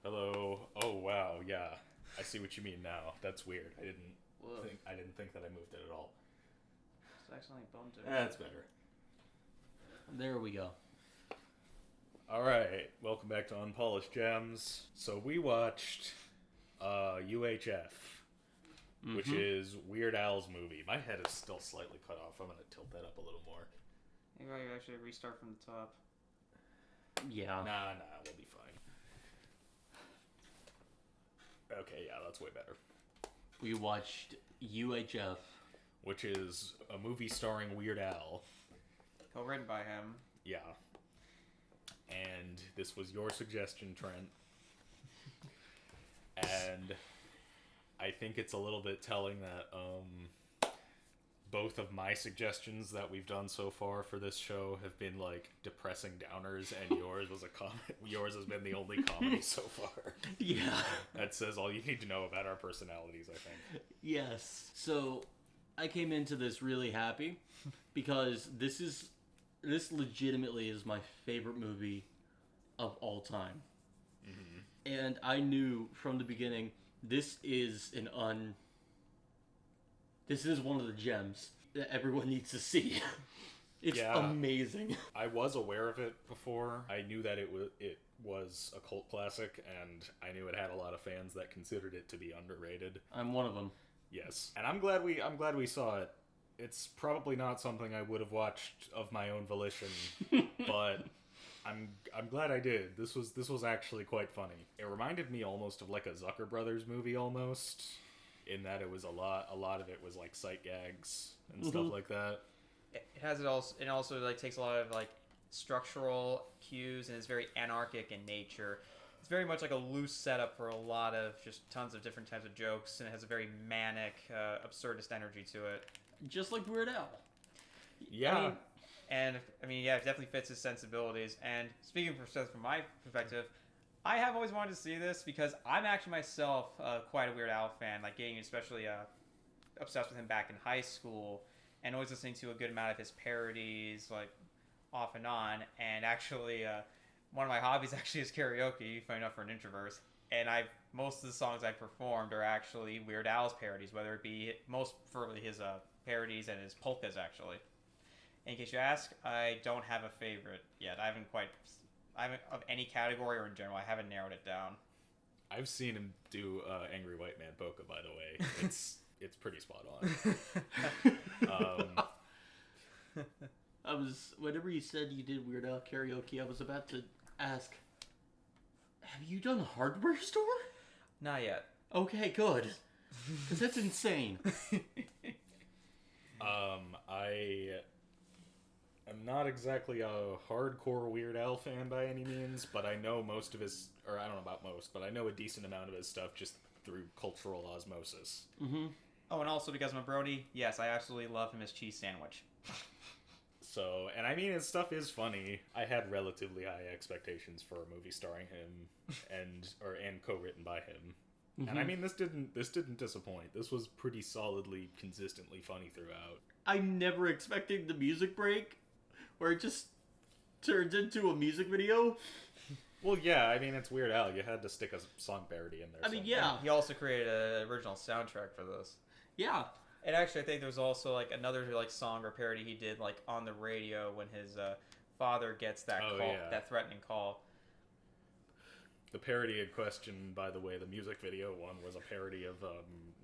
Hello. Oh wow, yeah. I see what you mean now. That's weird. Whoa. I didn't think that I moved it at all. It's accidentally bumped it. That's better. There we go. Alright, welcome back to Unpolished Gems. So we watched UHF, which is Weird Al's movie. My head is still slightly cut off. I'm gonna tilt that up a little more. Maybe I could actually restart from the top. Yeah. Nah, we'll be fine. Okay, yeah, that's way better. We watched UHF. Which is a movie starring Weird Al. Co-written by him. Yeah. And this was your suggestion, Trent. And I think it's a little bit telling that both of my suggestions that we've done so far for this show have been like depressing downers, and yours was yours has been the only comedy so far. Yeah. That says all you need to know about our personalities, I think. Yes. So I came into this really happy because this legitimately is my favorite movie of all time. Mm-hmm. And I knew from the beginning this is one of the gems that everyone needs to see. It's amazing. I was aware of it before. I knew that it was a cult classic, and I knew it had a lot of fans that considered it to be underrated. I'm one of them. Yes, and I'm glad we saw it. It's probably not something I would have watched of my own volition, but I'm glad I did. This was actually quite funny. It reminded me almost of like a Zucker Brothers movie almost, in that it was a lot of it was like sight gags and stuff like that. It has it also. It also like takes a lot of like structural cues and is very anarchic in nature. It's very much like a loose setup for a lot of just tons of different types of jokes, and it has a very manic, absurdist energy to it. Just like Weird Al. Yeah. It definitely fits his sensibilities. And speaking from my perspective, I have always wanted to see this because I'm actually myself quite a Weird Al fan, like getting especially obsessed with him back in high school, and always listening to a good amount of his parodies, like off and on. And actually, one of my hobbies actually is karaoke, funny enough for an introvert. And most of the songs I've performed are actually Weird Al's parodies, whether it be most preferably his parodies and his polkas, actually. In case you ask, I don't have a favorite yet. I haven't of any category or in general, I haven't narrowed it down. I've seen him do Angry White Man polka, by the way. It's pretty spot on. Whenever you said you did Weird Al karaoke, I was about to ask, have you done Hardware Store? Not yet. Okay, good. Because that's insane. I'm not exactly a hardcore Weird Al fan by any means, but I know most of his, or I don't know about most, but I know a decent amount of his stuff just through cultural osmosis. Mm-hmm. Oh, and also because I'm a Brody, yes, I absolutely love him as cheese sandwich. So, and I mean, his stuff is funny. I had relatively high expectations for a movie starring him and co-written by him. Mm-hmm. And I mean, this didn't disappoint. This was pretty solidly, consistently funny throughout. I'm never expecting the music break where it just turns into a music video. Well, yeah, I mean, it's Weird Al. You had to stick a song parody in there. I mean, yeah. He also created an original soundtrack for this. Yeah. And actually, I think there's also like another like song or parody he did like on the radio when his father gets that that threatening call. The parody in question, by the way, the music video one was a parody of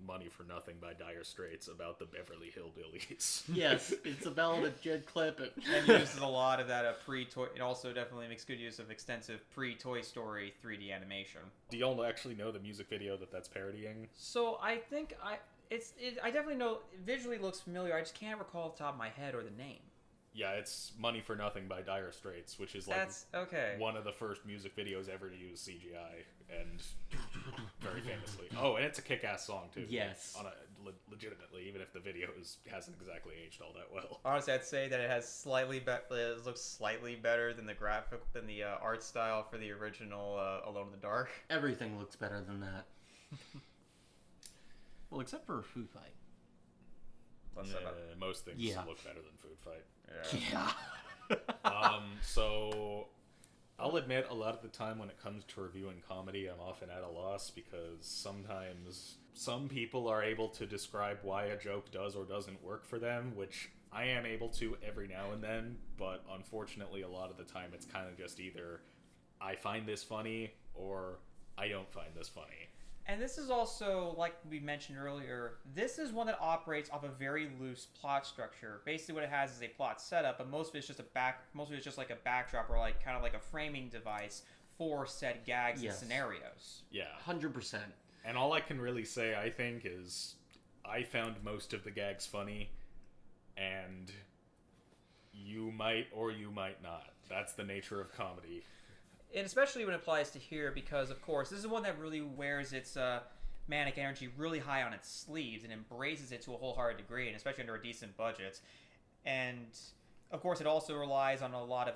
Money for Nothing by Dire Straits about the Beverly Hillbillies. Yes, it's a ballad of Jed Clampett. And uses a lot of that pre-Toy. It also definitely makes good use of extensive pre-Toy Story 3D animation. Do y'all actually know the music video that's parodying? So I think I definitely know, it visually looks familiar. I just can't recall off the top of my head or the name. Yeah, it's Money for Nothing by Dire Straits, which is like one of the first music videos ever to use CGI, and very famously. Oh, and it's a kick-ass song too. Yes, legitimately, even if the video hasn't exactly aged all that well. Honestly, I'd say that it has it looks slightly better than the art style for the original Alone in the Dark. Everything looks better than that. Well, except for a food fight. Most things look better than Food Fight. Yeah. So I'll admit, a lot of the time when it comes to reviewing comedy, I'm often at a loss because sometimes some people are able to describe why a joke does or doesn't work for them, which I am able to every now and then, but unfortunately a lot of the time it's kind of just either I find this funny or I don't find this funny. And this is also, like we mentioned earlier, this is one that operates off a very loose plot structure. Basically, what it has is a plot setup, but most of it's just like a backdrop or like kind of like a framing device for said gags and scenarios. Yeah, 100%. And all I can really say, I think, is I found most of the gags funny, and you might or you might not. That's the nature of comedy. And especially when it applies to here, because of course this is one that really wears its manic energy really high on its sleeves and embraces it to a wholehearted degree, and especially under a decent budget. And of course, it also relies on a lot of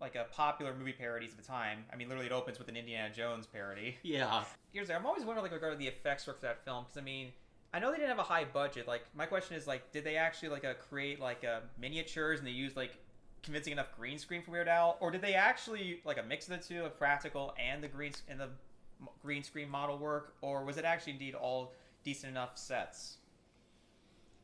like popular movie parodies at the time. I mean, literally, it opens with an Indiana Jones parody. Yeah. I'm always wondering like regarding the effects work for that film, because I mean, I know they didn't have a high budget. Like, my question is like, did they actually like create like miniatures and they used like convincing enough green screen for Weird Al, or did they actually like a mix of the two, of practical and the green screen model work, or was it actually indeed all decent enough sets?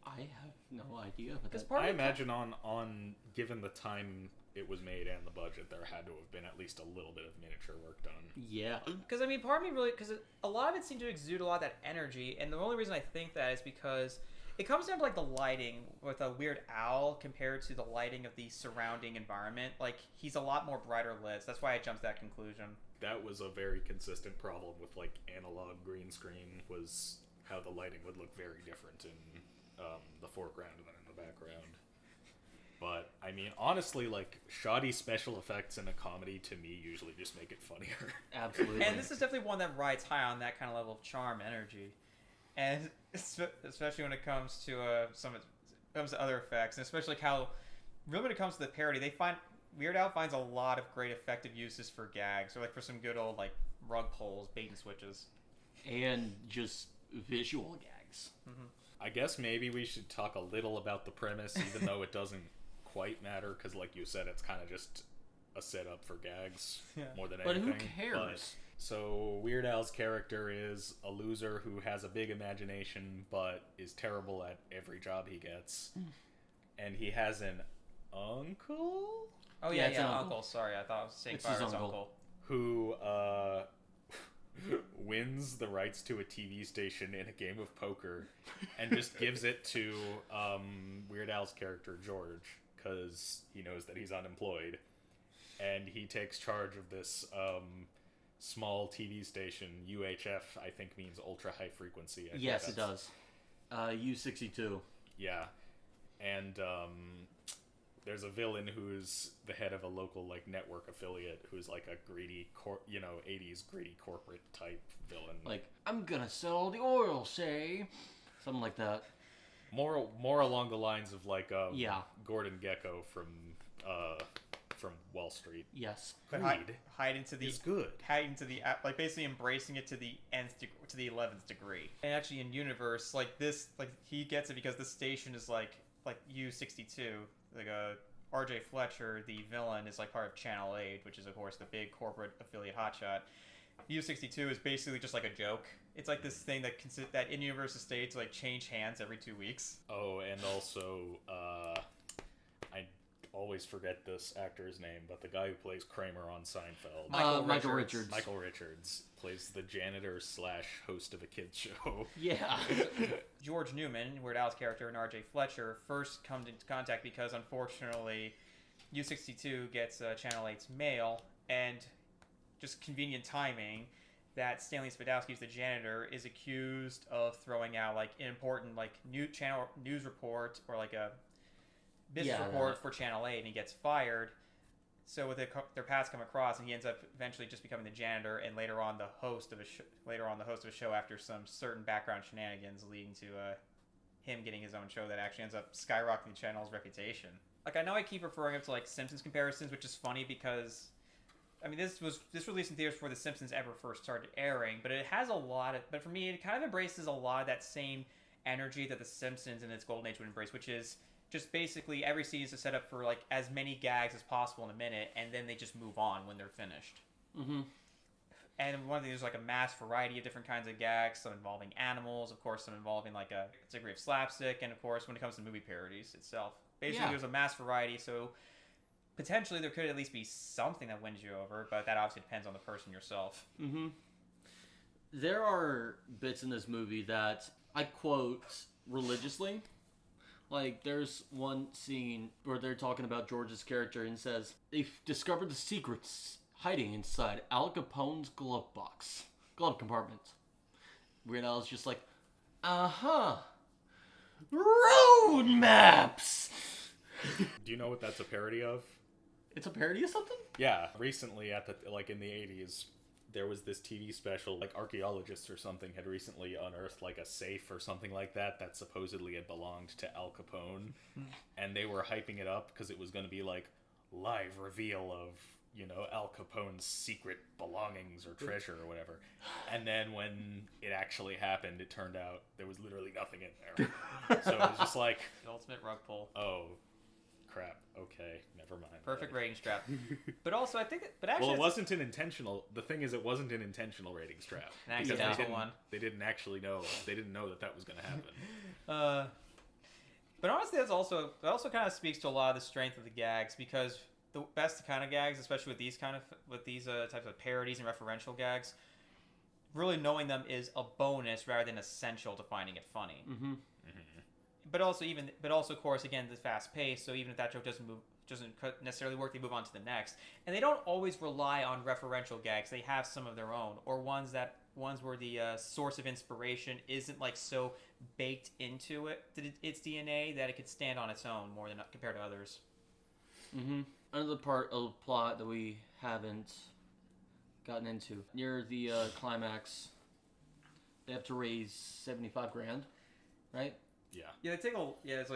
I have no idea. Because I imagine on given the time it was made and the budget, there had to have been at least a little bit of miniature work done. Yeah. Because I mean, part of me really, because a lot of it seemed to exude a lot of that energy, and the only reason I think that is because it comes down to like the lighting with a Weird Al compared to the lighting of the surrounding environment. Like, he's a lot more brighter lit. So that's why I jumped to that conclusion. That was a very consistent problem with like analog green screen, was how the lighting would look very different in the foreground than in the background. But I mean, honestly, like, shoddy special effects in a comedy to me usually just make it funnier. Absolutely. And this is definitely one that rides high on that kind of level of charm, energy. And especially when it comes to other effects, and especially like how, really when it comes to the parody, Weird Al finds a lot of great effective uses for gags, or like for some good old like rug pulls, bait and switches, and just visual gags. Mm-hmm. I guess maybe we should talk a little about the premise, even though it doesn't quite matter, because like you said, it's kind of just a setup for gags more than anything. But who cares? So Weird Al's character is a loser who has a big imagination but is terrible at every job he gets. And he has an uncle? Oh yeah, uncle. Sorry, I thought I was saying Fire's uncle. Who wins the rights to a TV station in a game of poker and just gives it to Weird Al's character George, because he knows that he's unemployed. And he takes charge of this small TV station. UHF, I think, means ultra high frequency. Yes, it does. U62. Yeah. And there's a villain who's the head of a local like network affiliate who's like a greedy 80s greedy corporate type villain. Like, I'm gonna sell all the oil, say. Something like that. More along the lines of like Gordon Gekko from Wall Street. Yes. But hide into the like basically embracing it to the to the 11th degree. And actually in universe, like this, like he gets it because this station is like U62, like RJ Fletcher, the villain, is like part of Channel 8, which is of course the big corporate affiliate hotshot. U62 is basically just like a joke. It's like this thing that in universe estates like change hands every 2 weeks. Oh, and also I always forget this actor's name, but the guy who plays Kramer on Seinfeld, Michael Richards. Michael Richards plays the janitor / host of a kids show. Yeah. George Newman, Weird Al's character, and RJ Fletcher first come into contact because unfortunately U62 gets Channel 8's mail, and just convenient timing that Stanley Spadowski's the janitor is accused of throwing out like an important like news report or like a business report for Channel 8, and he gets fired. So with their paths come across, and he ends up eventually just becoming the janitor, and later on the host of a show after some certain background shenanigans, leading to him getting his own show that actually ends up skyrocketing the channel's reputation. Like, I know I keep referring up to like Simpsons comparisons, which is funny because I mean this released in theaters before The Simpsons ever first started airing, but it has but for me it kind of embraces a lot of that same energy that The Simpsons in its golden age would embrace, which is just basically every scene is set up for like as many gags as possible in a minute, and then they just move on when they're finished. Mm-hmm. And one thing, there's like a mass variety of different kinds of gags, some involving animals, of course, some involving like a degree of slapstick, and of course, when it comes to movie parodies itself. Basically, there's a mass variety, so potentially there could at least be something that wins you over, but that obviously depends on the person yourself. Mm-hmm. There are bits in this movie that I quote religiously. Like, there's one scene where they're talking about George's character and says, they've discovered the secrets hiding inside Al Capone's glove compartment. Weird Al's just like, uh-huh. Road maps! Do you know what that's a parody of? It's a parody of something? Yeah, recently in the 80s, there was this TV special, like archaeologists or something had recently unearthed like a safe or something like that supposedly had belonged to Al Capone. And they were hyping it up because it was going to be like live reveal of, Al Capone's secret belongings or treasure or whatever. And then when it actually happened, it turned out there was literally nothing in there. So it was just like... The ultimate rug pull. Oh, crap. Okay, never mind. Perfect rating strap. But also, I think... Well, it wasn't an intentional... The thing is, it wasn't an intentional rating strap. An accidental one. They didn't actually know. They didn't know that was going to happen. But honestly, that also kind of speaks to a lot of the strength of the gags, because the best kind of gags, especially with these types of parodies and referential gags, really knowing them is a bonus rather than essential to finding it funny. Mm-hmm. But also, of course, again, the fast pace. So even if that joke doesn't necessarily work, they move on to the next. And they don't always rely on referential gags. They have some of their own, or ones where the source of inspiration isn't like so baked into its DNA that it could stand on its own more than compared to others. Mm-hmm. Another part of the plot that we haven't gotten into, near the climax, they have to raise $75,000, right? Yeah. Yeah, they take there's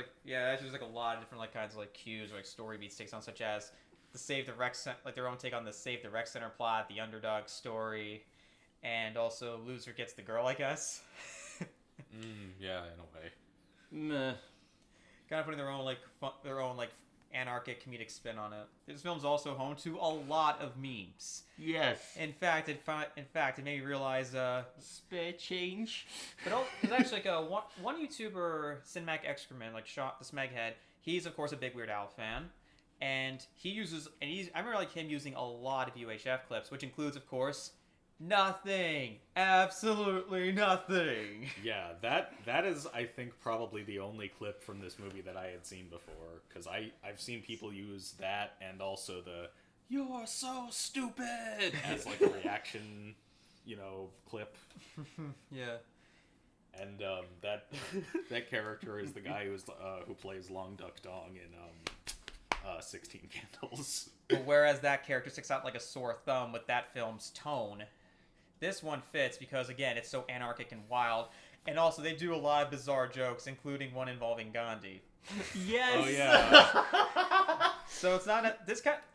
like a lot of different like kinds of like cues or like story beats takes on, such as the Save the Rec Center, like their own take on the Save the Rec Center plot, the underdog story, and also loser gets the girl, I guess. Yeah, in a way. Meh. Kind of putting their own anarchic comedic spin on it. This film's also home to a lot of memes. Yes. In fact, it made me realize spare change. But there's actually like one YouTuber, Cinemac Excrement, like Shot the Smeghead. He's of course a big Weird Al fan, and I remember like him using a lot of UHF clips, which includes of course nothing, absolutely nothing. Yeah, that is, I think, probably the only clip from this movie that I had seen before, because I've seen people use that and also the "You're so stupid" as like a reaction, clip. Yeah. And that character is the guy who plays Long Duck Dong in 16 Candles. But whereas that character sticks out like a sore thumb with that film's tone, this one fits because, again, it's so anarchic and wild. And also, they do a lot of bizarre jokes, including one involving Gandhi. Yes! Oh, yeah. So it's not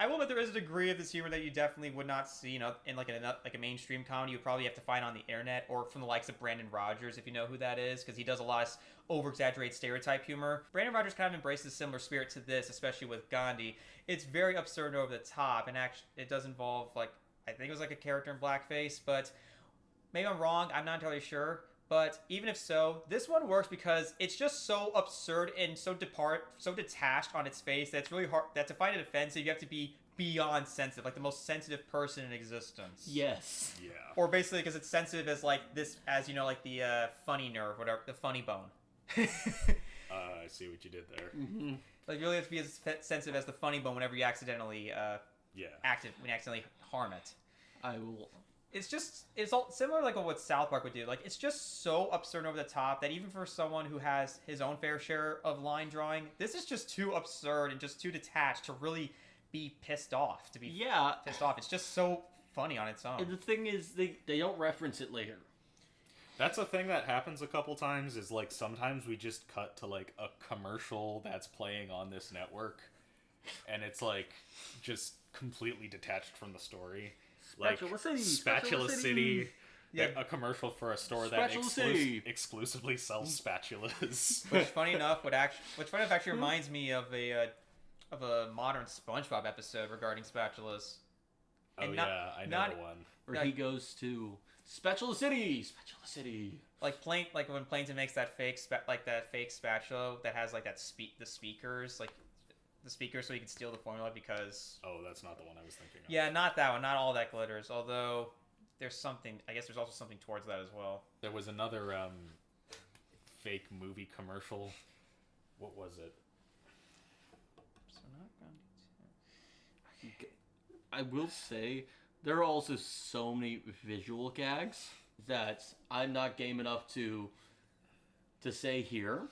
I will admit there is a degree of this humor that you definitely would not see, in like a mainstream comedy. You would probably have to find on the internet or from the likes of Brandon Rogers, if you know who that is, because he does a lot of over-exaggerated stereotype humor. Brandon Rogers kind of embraces a similar spirit to this, especially with Gandhi. It's very absurd and over the top, and actually, it does involve, like, I think it was like a character in blackface, but maybe I'm wrong. I'm not entirely sure. But even if so, this one works because it's just so absurd and so detached on its face that it's really hard. That to find it offensive, you have to be beyond sensitive, like the most sensitive person in existence. Yes. Yeah. Or basically, because it's sensitive as like this, as like the funny nerve, whatever, the funny bone. I see what you did there. Mm-hmm. Like you really have to be as sensitive as the funny bone whenever you accidentally accidentally harm it. I will. It's all similar like what South Park would do. Like it's just so absurd and over the top that even for someone who has his own fair share of line drawing, this is just too absurd and just too detached to really be pissed off. Pissed off. It's just so funny on its own. And the thing is, they don't reference it later. That's a thing that happens a couple times, is like sometimes we just cut to like a commercial that's playing on this network and it's like just completely detached from the story. Like Spatula City. Spatula City. Yeah. A commercial for a store that Spatula City. exclusively sells spatulas. Which funny enough actually reminds me of a modern SpongeBob episode regarding spatulas. Oh And yeah, I know the one. Where he goes to Spatula City. Like when Plankton makes that fake spatula that has like the speakers so he can steal the formula because. Oh, that's not the one I was thinking of. Yeah, not that one. Not all that glitters. Although there's something. I guess there's also something towards that as well. There was another fake movie commercial. What was it? So not Gandhi. I will say there are also so many visual gags that I'm not game enough to say here.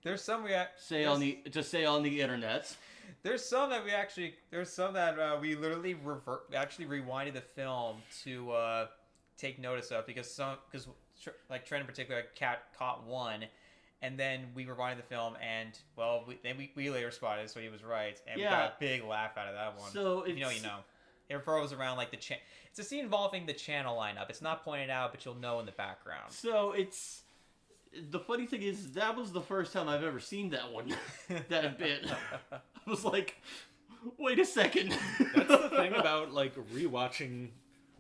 There's some Say on the internet. There's some that we literally rewinded the film to take notice of because Trent in particular caught one, and then we rewinded the film and we later spotted it, so he was right, and we got a big laugh out of that one. So it's, you know. It revolves around like it's a scene involving the channel lineup. It's not pointed out, but you'll know in the background. So it's. The funny thing is, that was the first time I've ever seen that one, that bit. I was like, wait a second. That's the thing about, like, rewatching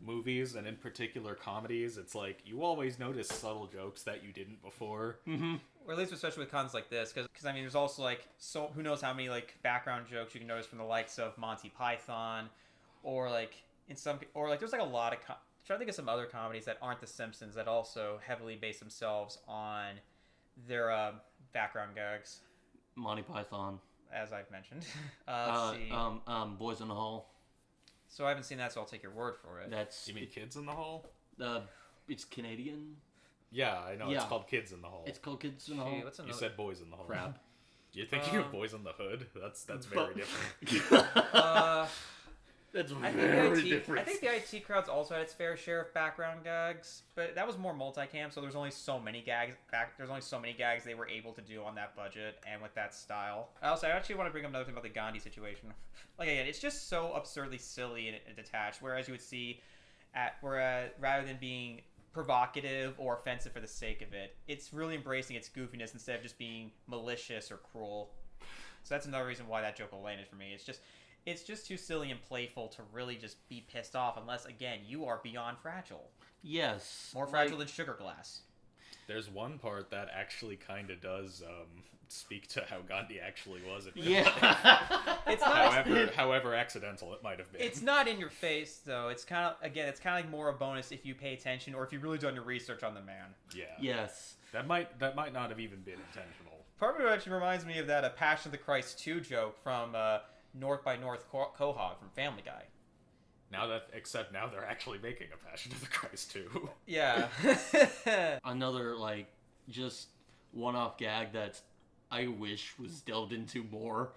movies, and in particular comedies. It's like, you always notice subtle jokes that you didn't before. Mm-hmm. Or at least especially with cons like this, because I mean, there's also, like, so who knows how many, like, background jokes you can notice from the likes of Monty Python, or, like, there's, like, a lot of... I'm trying to think of some other comedies that aren't The Simpsons that also heavily base themselves on their background gags. Monty Python, as I've mentioned. Let's see. Boys in the Hall. So I haven't seen that, so I'll take your word for it. That's You mean Kids in the Hall? It's Canadian. Yeah, I know. Yeah. It's called Kids in the Hall. It's called Kids in the Hall. What's You another? said Boys in the Hall. Crap. You're thinking of Boys in the Hood? That's very different. That's I very think different. I think the IT crowd's also had its fair share of background gags, but that was more multicam, so there's only so many gags. There's only so many gags they were able to do on that budget and with that style. I actually want to bring up another thing about the Gandhi situation. Like again, it's just so absurdly silly and detached. Whereas you would see, rather than being provocative or offensive for the sake of it, it's really embracing its goofiness instead of just being malicious or cruel. So that's another reason why that joke will landed for me. It's just too silly and playful to really just be pissed off unless, again, you are beyond fragile. Yes. More fragile than sugar glass. There's one part that actually kind of does speak to how Gandhi actually was. It's not. However accidental it might have been. It's not in your face, though. It's kind of like more a bonus if you pay attention or if you've really done your research on the man. Yeah. Yes. That might not have even been intentional. Part of it actually reminds me of that Passion of the Christ 2 joke from North by North Quahog from Family Guy. Except now they're actually making a Passion of the Christ too. Yeah. Another, like, just one-off gag that I wish was delved into more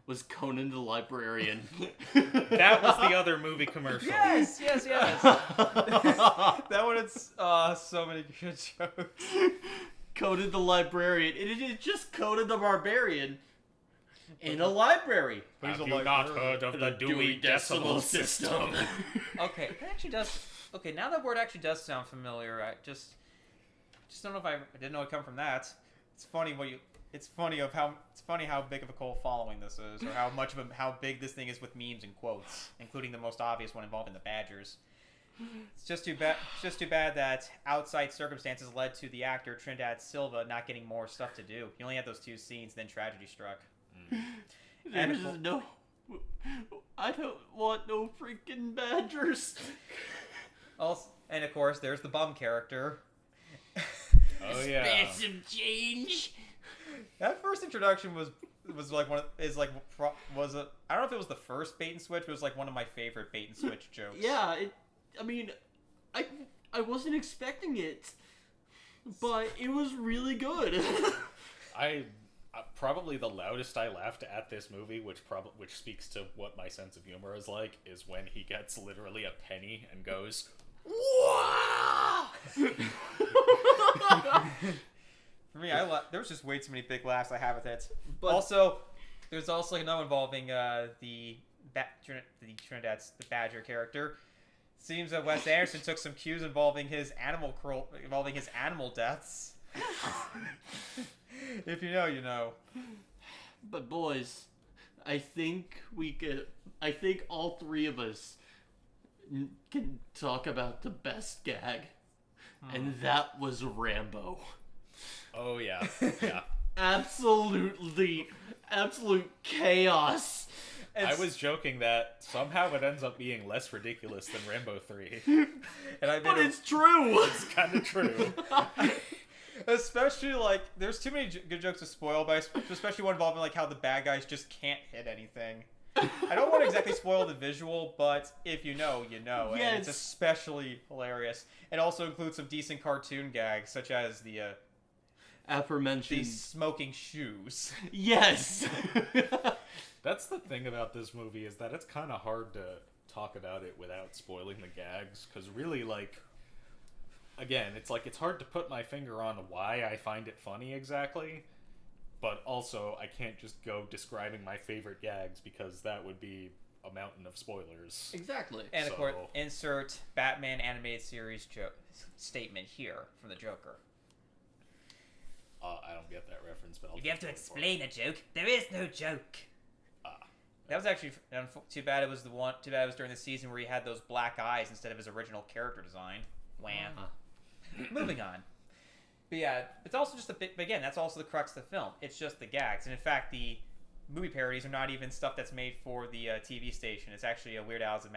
was Conan the Librarian. That was the other movie commercial. Yes. That one had so many good jokes. Conan the Librarian. It is just Conan the Barbarian in a library. Have you not heard of the Dewey Decimal System? Okay, it actually does. Okay, now that word actually does sound familiar. I just don't know if I didn't know it come from that. It's funny It's funny how big of a cult following this is, or how big this thing is with memes and quotes, including the most obvious one involving the Badgers. It's just too bad that outside circumstances led to the actor Trinidad Silva not getting more stuff to do. He only had those 2 scenes, then tragedy struck. There's no... I don't want no freaking Badgers. Also, and of course, there's the bum character. Oh yeah. Expensive change. That first introduction was like I don't know if it was the first bait and switch, but it was like one of my favorite bait and switch jokes. Yeah, I wasn't expecting it, but it was really good. Probably the loudest I laughed at this movie, which speaks to what my sense of humor is like, is when he gets literally a penny and goes, "Wah!" For me, there was just way too many big laughs I have with it. But there's also another involving the Badger character. Seems that Wes Anderson took some cues involving his animal deaths. If you know, you know. But boys, I think all three of us can talk about the best gag, and that was Rambo. Oh yeah, yeah. Absolute chaos. I was joking that somehow it ends up being less ridiculous than Rambo 3. But it's true. It's kind of true. Especially, like, there's too many good jokes to spoil, but especially one involving, like, how the bad guys just can't hit anything. I don't want to exactly spoil the visual, but if you know, you know. Yes. And it's especially hilarious. It also includes some decent cartoon gags, such as the aforementioned smoking shoes. Yes. That's the thing about this movie, is that it's kind of hard to talk about it without spoiling the gags, because really, like, again, it's hard to put my finger on why I find it funny exactly, but also I can't just go describing my favorite gags, because that would be a mountain of spoilers. Exactly. And of course, insert Batman animated series statement here from the Joker. I don't get that reference, but if you have to explain a joke, there is no joke. That was actually too bad. It was during the season where he had those black eyes instead of his original character design. Wham. Moving on. But yeah, it's also just a bit. But again, that's also the crux of the film. It's just the gags, and in fact, the movie parodies are not even stuff that's made for the TV station. It's actually a Weird Al's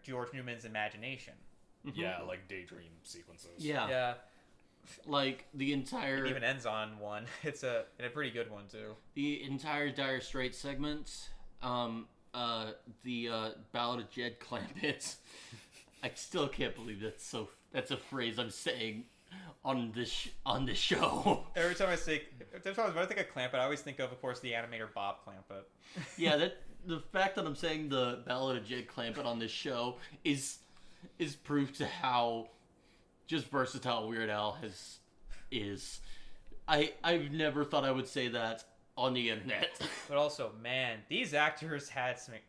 George Newman's imagination. Yeah, like daydream sequences. Yeah. Like the entire. It even ends on one. It's a pretty good one too. The entire Dire Straits segment. The Ballad of Jed Clampett. I still can't believe that's a phrase I'm saying on this show. Every time I think of Clampett, I always think of course, the animator Bob Clampett. Yeah, the fact that I'm saying the Ballad of Jed Clampett on this show is proof to how just versatile Weird Al is. I've never thought I would say that on the internet. But also, man, these actors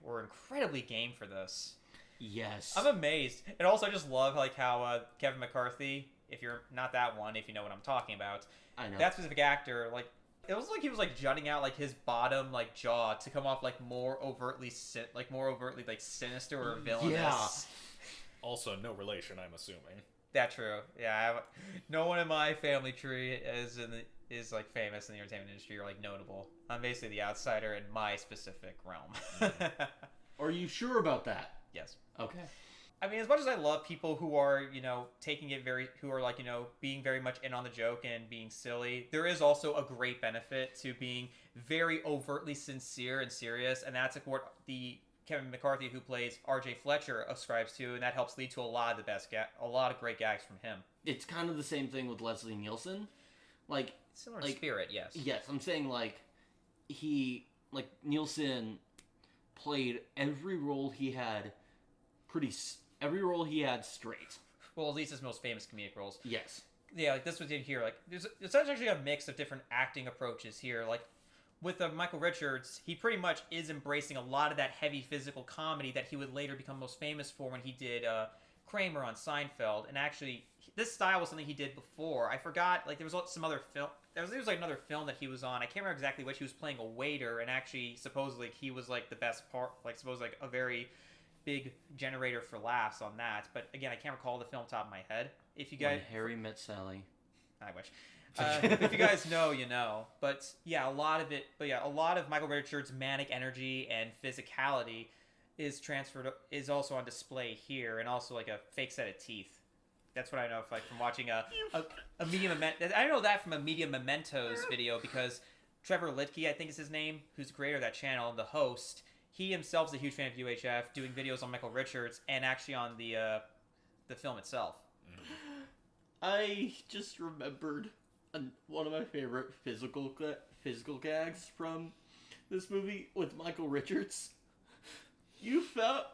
were incredibly game for this. Yes. I'm amazed. And also, I just love like how Kevin McCarthy, if you're not that one, if you know what I'm talking about, I know. that specific actor, like, it was like he was like jutting out like his bottom like jaw to come off like more overtly like sinister or villainous. Yeah. Also, no relation, I'm assuming. That's true. Yeah, no one in my family tree is like famous in the entertainment industry or like notable. I'm basically the outsider in my specific realm. Are you sure about that? Yes. Okay. I mean, as much as I love people who are, who are like, being very much in on the joke and being silly, there is also a great benefit to being very overtly sincere and serious, and that's like what the Kevin McCarthy, who plays R.J. Fletcher, ascribes to, and that helps lead to a lot of great gags from him. It's kind of the same thing with Leslie Nielsen. Like, similar spirit, yes. Yes, I'm saying Nielsen played every role he had straight. Well, at least his most famous comedic roles. Yes. Yeah, like this was in here. Like, it's actually a mix of different acting approaches here. Like, with Michael Richards, he pretty much is embracing a lot of that heavy physical comedy that he would later become most famous for when he did Kramer on Seinfeld. And actually, this style was something he did before. I forgot, like, there was some other film. There was like another film that he was on. I can't remember exactly which. He was playing a waiter, and actually, supposedly, he was like the best part. Like, supposedly, like a very big generator for laughs on that. But again, I can't recall the film top of my head. If you guys, When Harry Met Sally. I wish. If you guys know, you know. But yeah, a lot of Michael Richards' manic energy and physicality is also on display here, and also like a fake set of teeth. That's what I know from watching a Media I know that from a Media Mementos video, because Trevor Litke, I think is his name, who's the creator of that channel and the host, he himself is a huge fan of UHF, doing videos on Michael Richards and actually on the film itself. I just remembered one of my favorite physical gags from this movie with Michael Richards. You found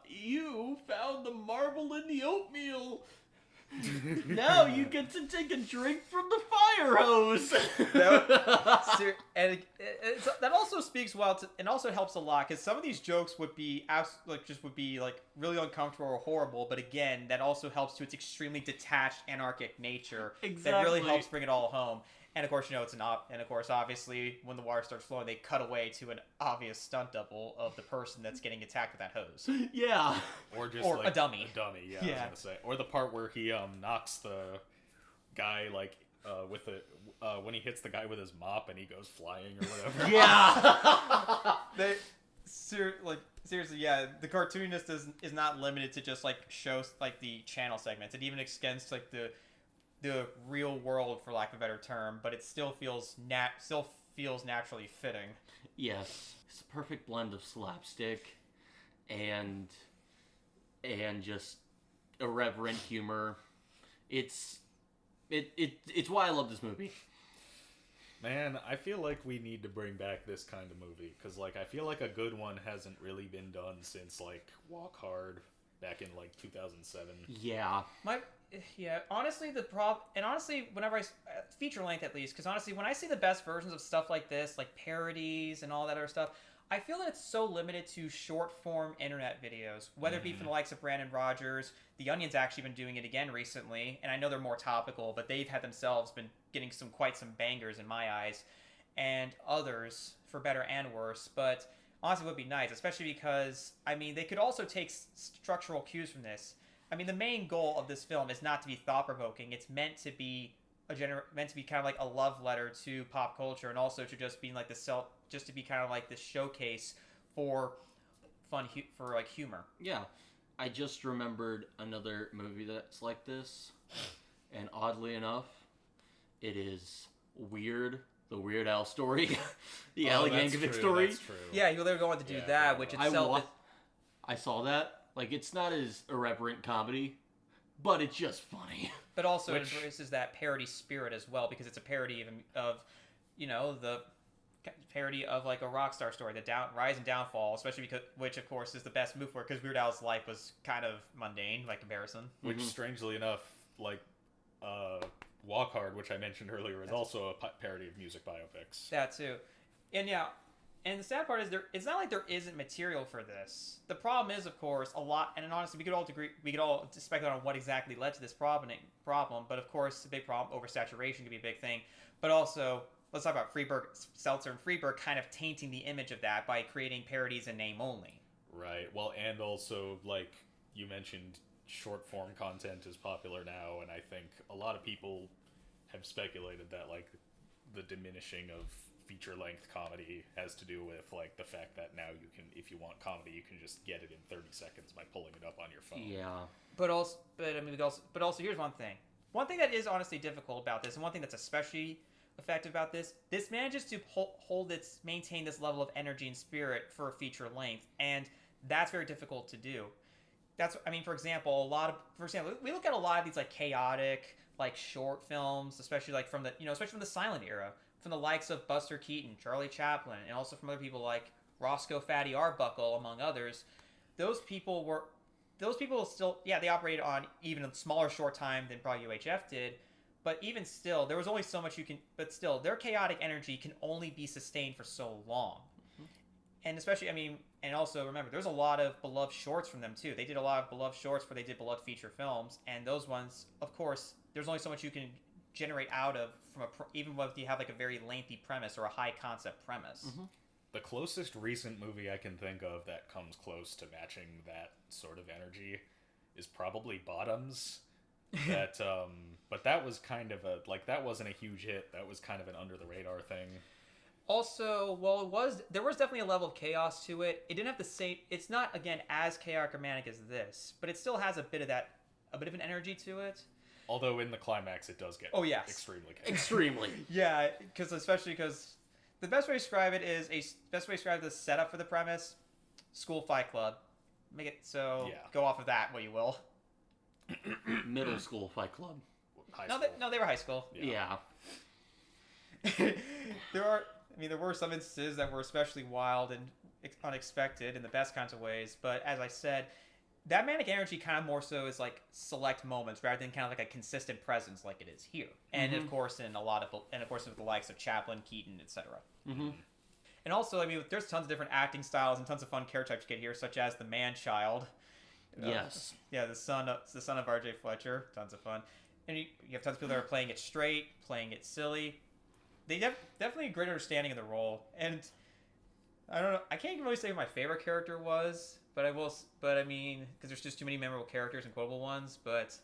the marble in the oatmeal. Now you get to take a drink from the fire hose. That also speaks well to, and also helps a lot because some of these jokes would be really uncomfortable or horrible, but again, that also helps to its extremely detached, anarchic nature. Exactly. That really helps bring it all home. And of course, and of course, obviously, when the water starts flowing, they cut away to an obvious stunt double of the person that's getting attacked with that hose. Yeah. Or like a dummy. A dummy, yeah. I was gonna say. Or the part where he knocks the guy with it when he hits the guy with his mop and he goes flying or whatever. Yeah. Seriously, yeah. The cartooniness is not limited to just shows the channel segments. It even extends to the real world, for lack of a better term, but it still feels naturally fitting. Yes, it's a perfect blend of slapstick and just irreverent humor. It's why I love this movie. Man, I feel like we need to bring back this kind of movie because I feel like a good one hasn't really been done since Walk Hard back in 2007. Yeah. Honestly, whenever feature length at least, because honestly, when I see the best versions of stuff like this, like parodies and all that other stuff, I feel that it's so limited to short form internet videos, whether it be from the likes of Brandon Rogers. The Onion's actually been doing it again recently, and I know they're more topical, but they've had themselves been getting quite some bangers in my eyes, and others for better and worse. But honestly, it would be nice, especially because they could also take structural cues from this. The main goal of this film is not to be thought-provoking. It's meant to be kind of like a love letter to pop culture, and also to just being just to be kind of like this showcase for humor. Yeah, I just remembered another movie that's like this, and oddly enough, it is Weird, the Weird Al story, the Al Yankovic story. That's true. Yeah, they were going to do that, which itself. I saw that. It's not as irreverent comedy, but it's just funny. But also it embraces that parody spirit as well, because it's a parody of the parody of a rock star story, the rise and downfall, especially which of course is the best move for it, because Weird Al's life was kind of mundane by comparison. Which strangely enough, Walk Hard, which I mentioned earlier, is also a parody of music biopics. That too, and yeah. And the sad part is it's not like there isn't material for this. The problem is, of course, a lot, and honestly, we could all speculate on what exactly led to this problem. But of course, the big problem, oversaturation, could be a big thing. But also, let's talk about Seltzer and Freeberg kind of tainting the image of that by creating parodies in name only. Right. Well, and also, you mentioned, short form content is popular now, and I think a lot of people have speculated that the diminishing of feature-length comedy has to do with the fact that now you can, if you want comedy, you can just get it in 30 seconds by pulling it up on your phone. Yeah. But also here's one thing. One thing that is honestly difficult about this, and one thing that's especially effective about this manages to maintain this level of energy and spirit for a feature length, and that's very difficult to do. For example, we look at a lot of these chaotic short films, especially from the silent era, from the likes of Buster Keaton, Charlie Chaplin, and also from other people like Roscoe Fatty Arbuckle, among others. Those people still, they operated on even a smaller short time than probably UHF did, but even still, there was only so much their chaotic energy can only be sustained for so long. Mm-hmm. And especially, and also remember, there's a lot of beloved shorts from them too. They did a lot of beloved shorts where they did beloved feature films, and those ones, of course, there's only so much you can generate out of even if you have a very lengthy premise or a high concept premise. Mm-hmm. The closest recent movie I can think of that comes close to matching that sort of energy is probably Bottoms. But that was kind of that wasn't a huge hit. That was kind of an under the radar thing. Also, there was definitely a level of chaos to it. It didn't have the same. It's not again as chaotic or manic as this, but it still has a bit of an energy to it. Although in the climax it does get extremely chaotic. Extremely. Yeah, because the best way to describe it is the setup for the premise: school fight club. Make it so. Yeah. Go off of that, what you will. Middle school fight club. They were high school. Yeah. There were some instances that were especially wild and unexpected in the best kinds of ways. But as I said, that manic energy kind of more so is like select moments rather than kind of like a consistent presence like it is here. And of course with the likes of Chaplin, Keaton, etc. Mm-hmm. And also, I mean, there's tons of different acting styles and tons of fun character types you get here, such as the man-child. Yes. Yeah, the son of R.J. Fletcher. Tons of fun. And you have tons of people that are playing it straight, playing it silly. They definitely a great understanding of the role. And I don't know, I can't really say who my favorite character was, but I mean, because there's just too many memorable characters and quotable ones, but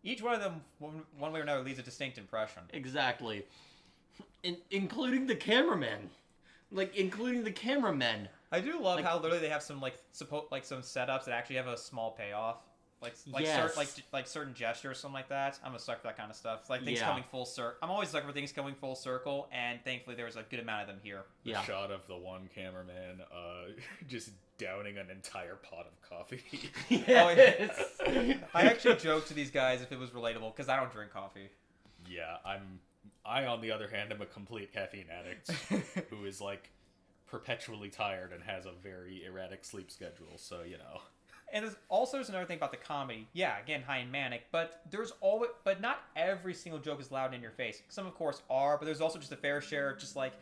each one of them, one way or another, leaves a distinct impression. Exactly. Including the cameraman. Including the cameramen. I do love how literally they have some some setups that actually have a small payoff, like certain gestures, something like that. I'm a sucker for that kind of stuff. Like things coming full circle. I'm always a sucker for things coming full circle, and thankfully there was a good amount of them here. The shot of the one cameraman just downing an entire pot of coffee. Yes. I actually joked to these guys if it was relatable because I don't drink coffee. Yeah, I on the other hand am a complete caffeine addict who is like perpetually tired and has a very erratic sleep schedule, so you know. And there's another thing about the comedy. Yeah, again, high and manic, but not every single joke is loud in your face. Some of course are, but there's also just a fair share of just like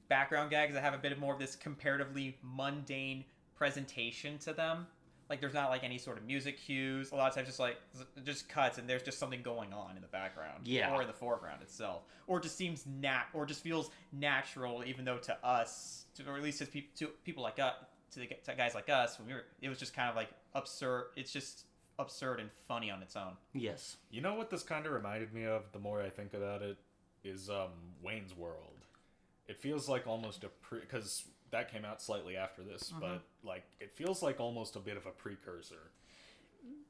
background gags that have a bit more of this comparatively mundane presentation to them. Like there's not like any sort of music cues. A lot of times just cuts and there's just something going on in the background. Yeah. Or in the foreground itself. Or it just seems or just feels natural, even though to us, or at least to people like us, to guys like us, it was just kind of like absurd. It's just absurd and funny on its own. Yes. You know what this kind of reminded me of, the more I think about it, is Wayne's World. It feels like almost because that came out slightly after this, but like it feels like almost a bit of a precursor.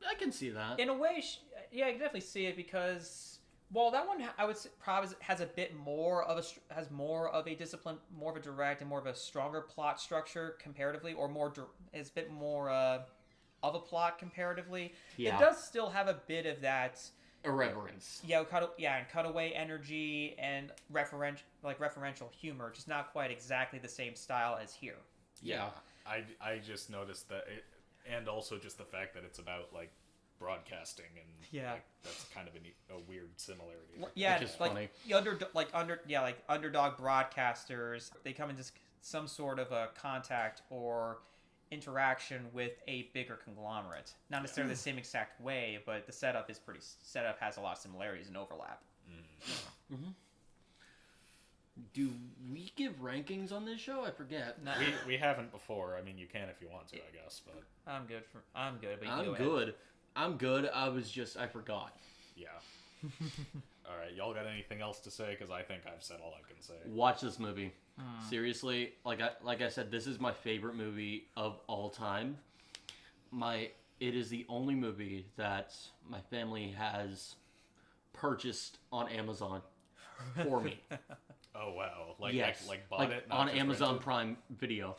I can see that. In a way, yeah, I can definitely see it because, well, that one I would say probably has a bit more of a discipline, more of a direct and more of a stronger plot structure comparatively, or is a bit more of a plot comparatively. Yeah. It does still have a bit of that irreverence. Yeah, and cutaway energy and referential humor, just not quite exactly the same style as here. Yeah. I just noticed that and also just the fact that it's about like broadcasting and like, that's kind of a weird similarity. Yeah, which is like funny. underdog broadcasters, they come into some sort of a contact or interaction with a bigger conglomerate. Not necessarily the same exact way, but the setup has a lot of similarities and overlap. Mm-hmm. Do we give rankings on this show? I forget. No. We haven't before. I mean, you can if you want to, I guess, but I'm good, but you I'm go good. Ahead. I'm good. I forgot. Yeah. All right, y'all got anything else to say? Because I think I've said all I can say. Watch this movie. Seriously, like I said, this is my favorite movie of all time. It is the only movie that my family has purchased on Amazon for me. Oh wow! Like bought it, not on just Amazon rented? Prime Video.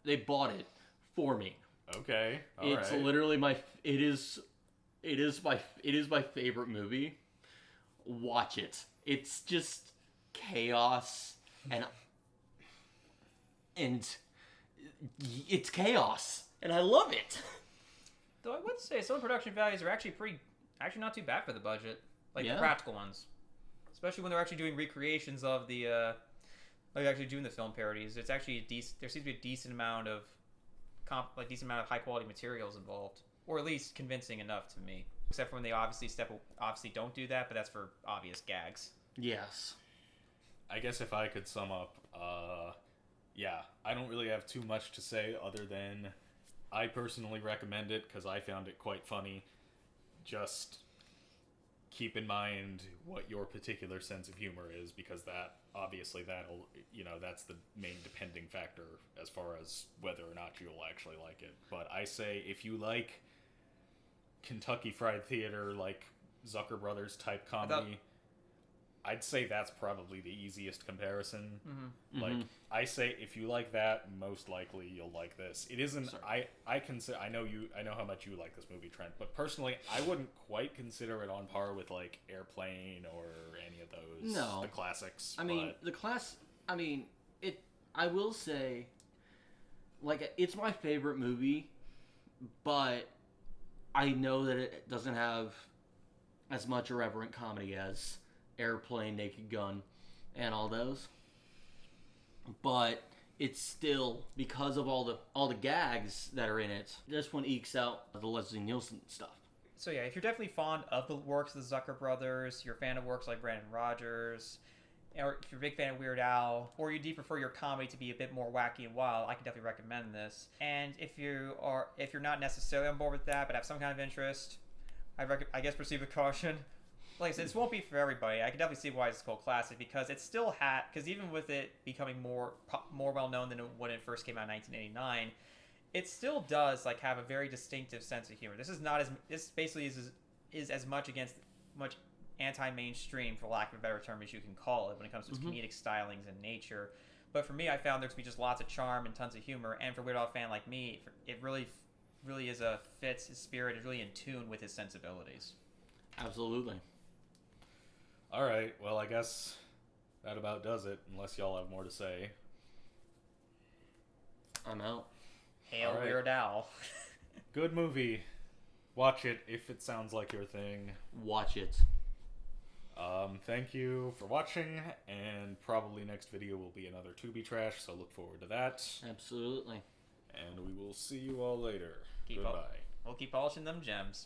They bought it for me. Okay, It's literally it is my favorite movie. Watch it. It's just chaos and it's chaos, and I love it. Though I would say some production values are actually not too bad for the budget, the practical ones, especially when they're actually doing recreations of the actually doing the film parodies. It's actually there seems to be a decent amount of high quality materials involved, or at least convincing enough to me. Except for when they obviously don't do that, but that's for obvious gags. Yes. I guess if I could sum up, I don't really have too much to say other than I personally recommend it because I found it quite funny. Just keep in mind what your particular sense of humor is, because that's the main depending factor as far as whether or not you'll actually like it. But I say if you like Kentucky Fried Theater, like Zucker Brothers type comedy, I'd say that's probably the easiest comparison. Mm-hmm. Like, I say if you like that, most likely you'll like this. It isn't. Sorry. I know how much you like this movie, Trent, but personally, I wouldn't quite consider it on par with like Airplane or any of those. No, the classics. I will say, like, it's my favorite movie, but I know that it doesn't have as much irreverent comedy as Airplane, Naked Gun, and all those. But it's still, because of all the gags that are in it, this one ekes out the Leslie Nielsen stuff. So yeah, if you're definitely fond of the works of the Zucker brothers, you're a fan of works like Brandon Rogers, or if you're a big fan of Weird Al, or you do prefer your comedy to be a bit more wacky and wild, I can definitely recommend this. And if you're not necessarily on board with that, but have some kind of interest, I guess proceed with caution. Like I said, this won't be for everybody. I can definitely see why it's a cult classic, because it still because even with it becoming more well known than when it first came out in 1989, it still does like have a very distinctive sense of humor. This basically is as much anti-mainstream, for lack of a better term, as you can call it, when it comes to its comedic stylings and nature. But for me, I found there to be just lots of charm and tons of humor. And for a Weird Al fan like me, it really fits his spirit. Is really in tune with his sensibilities. Absolutely. All right, well, I guess that about does it, unless y'all have more to say. I'm out. Hail All right. Weird Al. Good movie. Watch it if it sounds like your thing. Watch it. Thank you for watching, and probably next video will be another Tubi Trash, so look forward to that. Absolutely. And we will see you all later. We'll keep polishing them gems.